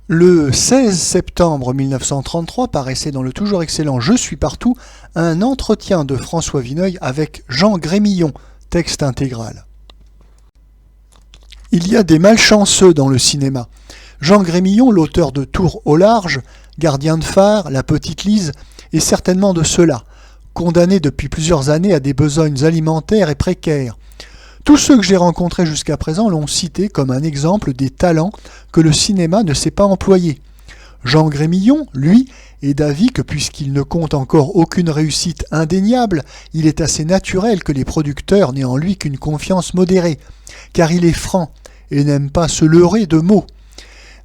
Le 16 septembre 1933 paraissait dans le toujours excellent Je suis partout un entretien de François Vineuil avec Jean Grémillon, texte intégral. Il y a des malchanceux dans le cinéma. Jean Grémillon, l'auteur de Tour au large, Gardien de phare, La petite Lise, est certainement de ceux-là, condamné depuis plusieurs années à des besognes alimentaires et précaires. Tous ceux que j'ai rencontrés jusqu'à présent l'ont cité comme un exemple des talents que le cinéma ne sait pas employer. Jean Grémillon, lui, est d'avis que puisqu'il ne compte encore aucune réussite indéniable, il est assez naturel que les producteurs n'aient en lui qu'une confiance modérée, car il est franc et n'aime pas se leurrer de mots.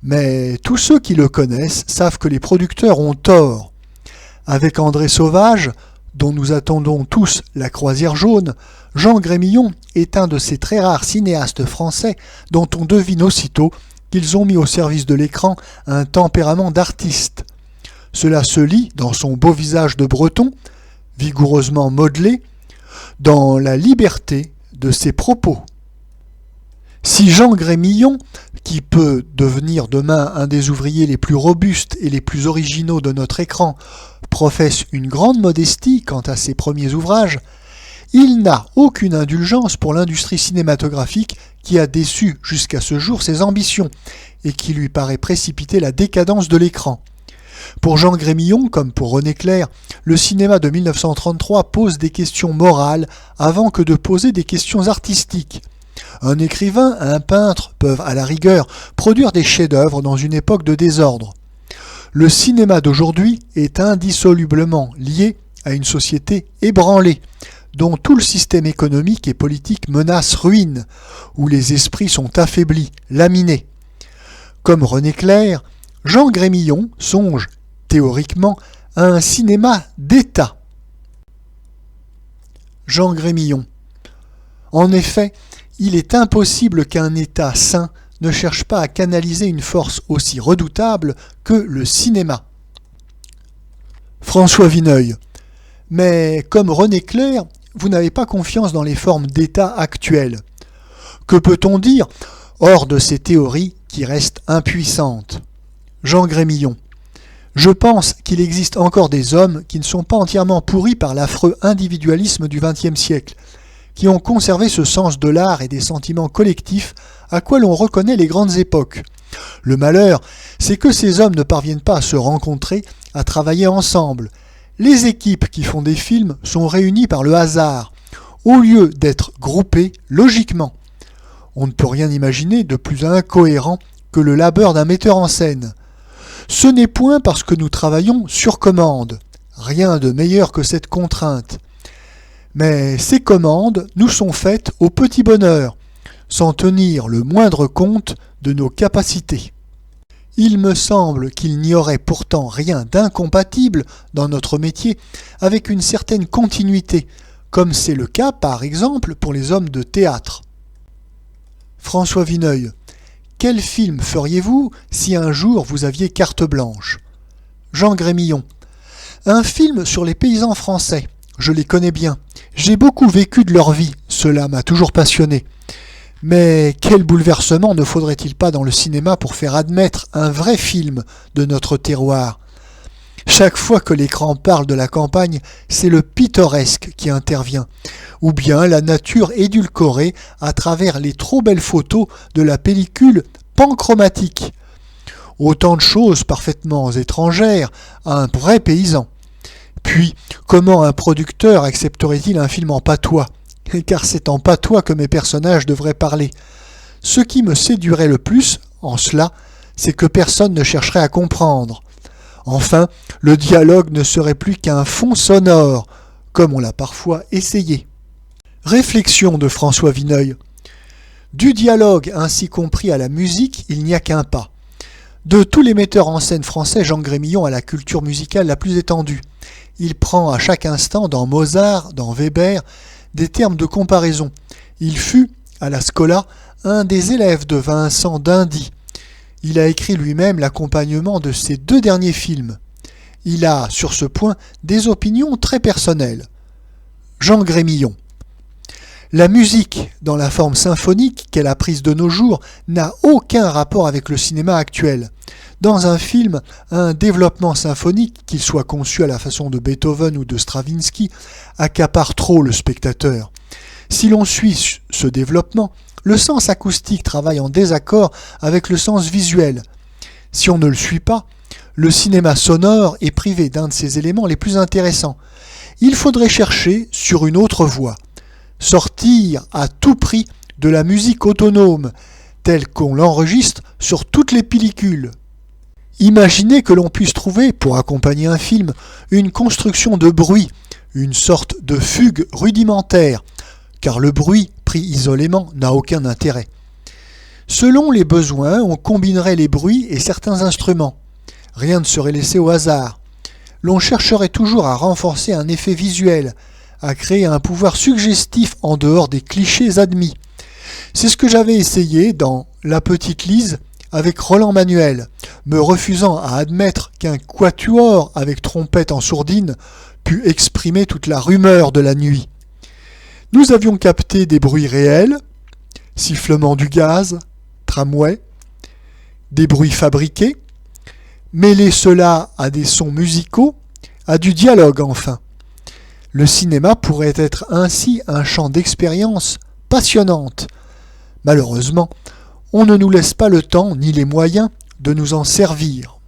Mais tous ceux qui le connaissent savent que les producteurs ont tort. Avec André Sauvage, dont nous attendons tous La Croisière jaune, Jean Grémillon est un de ces très rares cinéastes français dont on devine aussitôt qu'ils ont mis au service de l'écran un tempérament d'artiste. Cela se lit dans son beau visage de breton, vigoureusement modelé, dans la liberté de ses propos. Si Jean Grémillon, qui peut devenir demain un des ouvriers les plus robustes et les plus originaux de notre écran, professe une grande modestie quant à ses premiers ouvrages, il n'a aucune indulgence pour l'industrie cinématographique qui a déçu jusqu'à ce jour ses ambitions et qui lui paraît précipiter la décadence de l'écran. Pour Jean Grémillon, comme pour René Clair, le cinéma de 1933 pose des questions morales avant que de poser des questions artistiques. Un écrivain, un peintre peuvent, à la rigueur, produire des chefs-d'œuvre dans une époque de désordre. Le cinéma d'aujourd'hui est indissolublement lié à une société ébranlée, dont tout le système économique et politique menace ruine, où les esprits sont affaiblis, laminés. Comme René Clair, Jean Grémillon songe, théoriquement, à un cinéma d'État. Jean Grémillon. En effet, il est impossible qu'un État sain ne cherche pas à canaliser une force aussi redoutable que le cinéma. François Vineuil. Mais comme René Clair, vous n'avez pas confiance dans les formes d'État actuelles. Que peut-on dire hors de ces théories qui restent impuissantes? Jean Grémillon. Je pense qu'il existe encore des hommes qui ne sont pas entièrement pourris par l'affreux individualisme du XXe siècle, qui ont conservé ce sens de l'art et des sentiments collectifs à quoi l'on reconnaît les grandes époques. Le malheur, c'est que ces hommes ne parviennent pas à se rencontrer, à travailler ensemble. Les équipes qui font des films sont réunies par le hasard, au lieu d'être groupées logiquement. On ne peut rien imaginer de plus incohérent que le labeur d'un metteur en scène. Ce n'est point parce que nous travaillons sur commande, rien de meilleur que cette contrainte. Mais ces commandes nous sont faites au petit bonheur, sans tenir le moindre compte de nos capacités. Il me semble qu'il n'y aurait pourtant rien d'incompatible dans notre métier avec une certaine continuité, comme c'est le cas par exemple pour les hommes de théâtre. François Vineuil. Quel film feriez-vous si un jour vous aviez carte blanche? Jean Grémillon. Un film sur les paysans français. Je les connais bien. J'ai beaucoup vécu de leur vie. Cela m'a toujours passionné. Mais quel bouleversement ne faudrait-il pas dans le cinéma pour faire admettre un vrai film de notre terroir? Chaque fois que l'écran parle de la campagne, c'est le pittoresque qui intervient, ou bien la nature édulcorée à travers les trop belles photos de la pellicule panchromatique. Autant de choses parfaitement étrangères à un vrai paysan. Puis, comment un producteur accepterait-il un film en patois? Car c'est en patois que mes personnages devraient parler. Ce qui me séduirait le plus, en cela, c'est que personne ne chercherait à comprendre. Enfin, le dialogue ne serait plus qu'un fond sonore, comme on l'a parfois essayé. Réflexion de François Vineuil. Du dialogue ainsi compris à la musique, il n'y a qu'un pas. De tous les metteurs en scène français, Jean Grémillon a la culture musicale la plus étendue. Il prend à chaque instant, dans Mozart, dans Weber, des termes de comparaison. Il fut, à la Scola, un des élèves de Vincent d'Indy. Il a écrit lui-même l'accompagnement de ses 2 derniers films. Il a, sur ce point, des opinions très personnelles. Jean Grémillon. La musique, dans la forme symphonique qu'elle a prise de nos jours, n'a aucun rapport avec le cinéma actuel. Dans un film, un développement symphonique, qu'il soit conçu à la façon de Beethoven ou de Stravinsky, accapare trop le spectateur. Si l'on suit ce développement, le sens acoustique travaille en désaccord avec le sens visuel. Si on ne le suit pas, le cinéma sonore est privé d'un de ses éléments les plus intéressants. Il faudrait chercher sur une autre voie. Sortir à tout prix de la musique autonome, telle qu'on l'enregistre sur toutes les pellicules. Imaginez que l'on puisse trouver, pour accompagner un film, une construction de bruit, une sorte de fugue rudimentaire, car le bruit, pris isolément, n'a aucun intérêt. Selon les besoins, on combinerait les bruits et certains instruments. Rien ne serait laissé au hasard. L'on chercherait toujours à renforcer un effet visuel, à créer un pouvoir suggestif en dehors des clichés admis. C'est ce que j'avais essayé dans La Petite Lise avec Roland Manuel, me refusant à admettre qu'un quatuor avec trompette en sourdine pût exprimer toute la rumeur de la nuit. Nous avions capté des bruits réels, sifflement du gaz, tramway, des bruits fabriqués, mêler cela à des sons musicaux, à du dialogue enfin. Le cinéma pourrait être ainsi un champ d'expérience passionnante. Malheureusement, on ne nous laisse pas le temps ni les moyens de nous en servir.